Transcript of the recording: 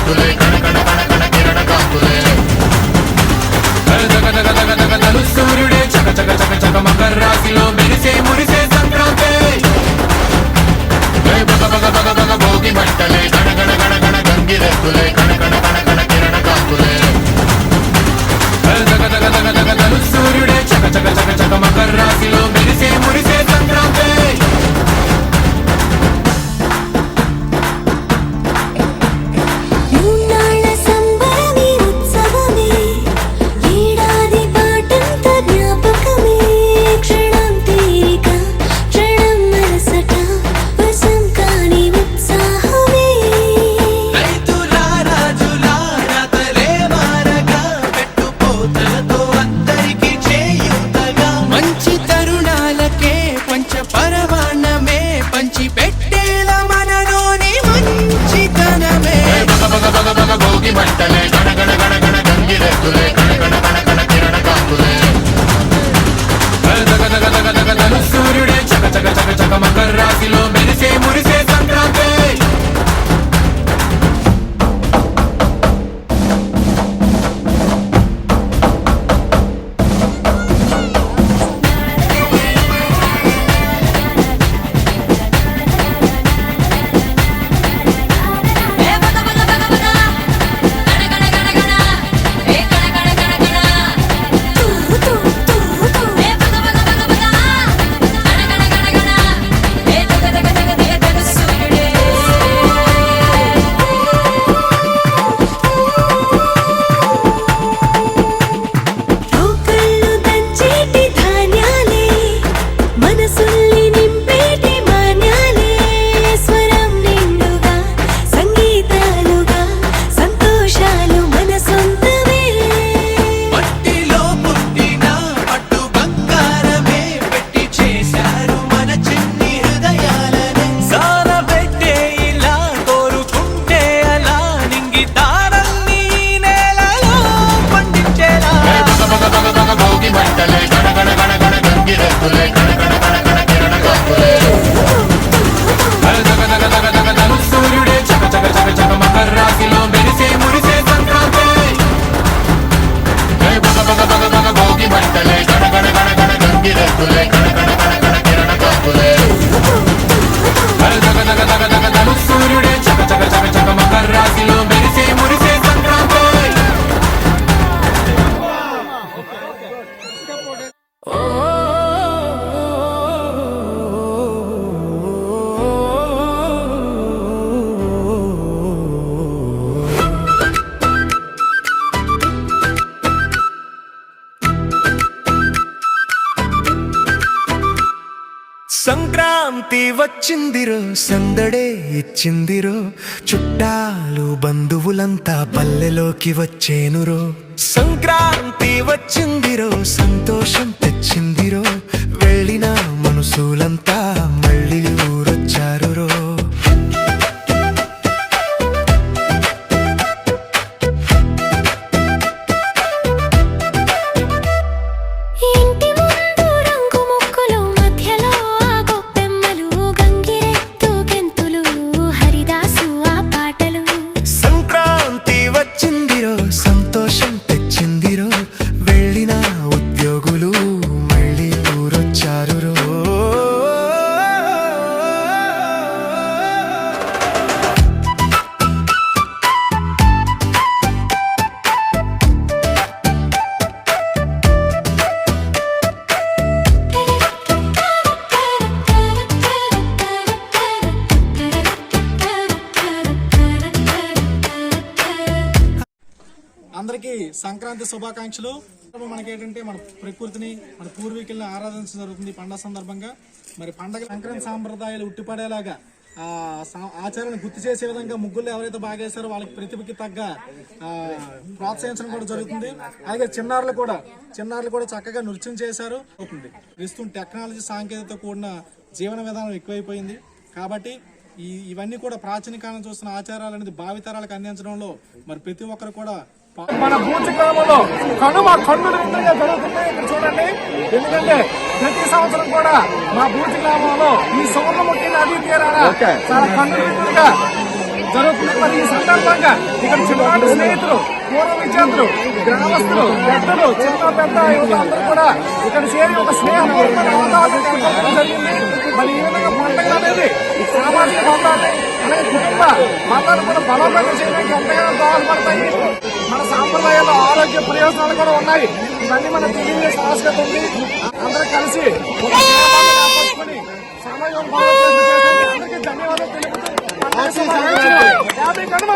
గంగిరెద్దులే కణ కణ కణ కణ కిరణ కాంతులే దగ దగ దగ దగ దలు సూర్యుడే చక చక చక చక మకర రాశిలో మెరిసే మురిసే సంక్రాంతి బగ బగ బగ బగ భోగి మంటలే గణ గణ గణ గణ గంగిరెద్దులే కణ కణ కణ కణ కిరణ కాంతులే దగ దగ దగ దగ దలు సూర్యుడే చక చక చక చక మకర రాశిలో మెరిసే మురిసే సంక్రాంతి మంటలే గణ గణ గణ గణ గంగిరెద్దులే కణ కణ కణ కణ కిరణ కాంతులే దగ దగ దగ దగ దలు సూర్యుడే చక చక చక చక మకర రాశిలో మెరిసే మురిసే సంక్రాంతి సంక్రాంతి వచ్చిందిరో సందడే ఇచ్చిందిరో చుట్టాలు బంధువులంతా పల్లెలోకి వచ్చేనురో సంక్రాంతి వచ్చిందిరో సంతోషం తెచ్చిందిరో వెళ్ళిన మనసులంతా మళ్ళీ ఊరొచ్చారురో అందరికీ సంక్రాంతి శుభాకాంక్షలు. మనకి ఏంటంటే మన ప్రకృతిని మన పూర్వీకుల్ని ఆరాధించడం జరుగుతుంది పండగ సందర్భంగా. మరి పండగ సంక్రాంతి సాంప్రదాయాలు ఉట్టిపడేలాగా ఆచారాన్ని గుర్తు చేసే విధంగా ముగ్గులు ఎవరైతే బాగా వేసారో వాళ్ళకి ప్రతిభకి తగ్గ ప్రోత్సహించడం కూడా జరుగుతుంది. అలాగే చిన్నారులు కూడా చక్కగా నృత్యం చేశారు. ప్రస్తుతం టెక్నాలజీ సాంకేతికత కూడిన జీవన విధానం ఎక్కువైపోయింది కాబట్టి ఇవన్నీ కూడా ప్రాచీన కాలం చూస్తున్న ఆచారాలు అనేది భావితరాలకు అందించడంలో మరి ప్రతి ఒక్కరు కూడా మన బూచి గ్రామంలో కన్నుల విందుగా జరుగుతున్నాయి. ఇక్కడ చూడండి, ఎందుకంటే ప్రతి సంవత్సరం కూడా మా బూచి గ్రామంలో ఈ సౌర్ణముఖి నదీ తీరాన చాలా కన్నుల విందుగా జరుగుతుంది. మరి ఈ సందర్భంగా ఇక్కడ చిన్ననాటి స్నేహితులు, పూర్వ విద్యార్థులు, గ్రామస్తులు, పెద్దలు, చిన్న పెద్ద యువత అందరూ కూడా ఇక్కడ చేరి ఒక స్నేహపూర్వకమైన వాతావరణం ఏర్పడడం జరిగింది. మరి ఈ విధంగా పండుగలు అనేది సామాజిక బంధాన్ని అలాగే కుటుంబ బంధాన్ని కూడా బలోపేతం చేయడానికి ఎంతగానో దోహదపడతాయి. మన సాంప్రదాయాల్లో ఆరోగ్య ప్రయోజనాలు కూడా ఉన్నాయి. ఇవన్నీ మన తెలియజేసే ఆవశ్యకత ఉంది. అందరూ కలిసి ఒక స్నేహబంధం ఏర్పరచుకొని సామాజిక అందరికీ ధన్యవాదాలు తెలుపుతూ హ్యాపీ కనుమ.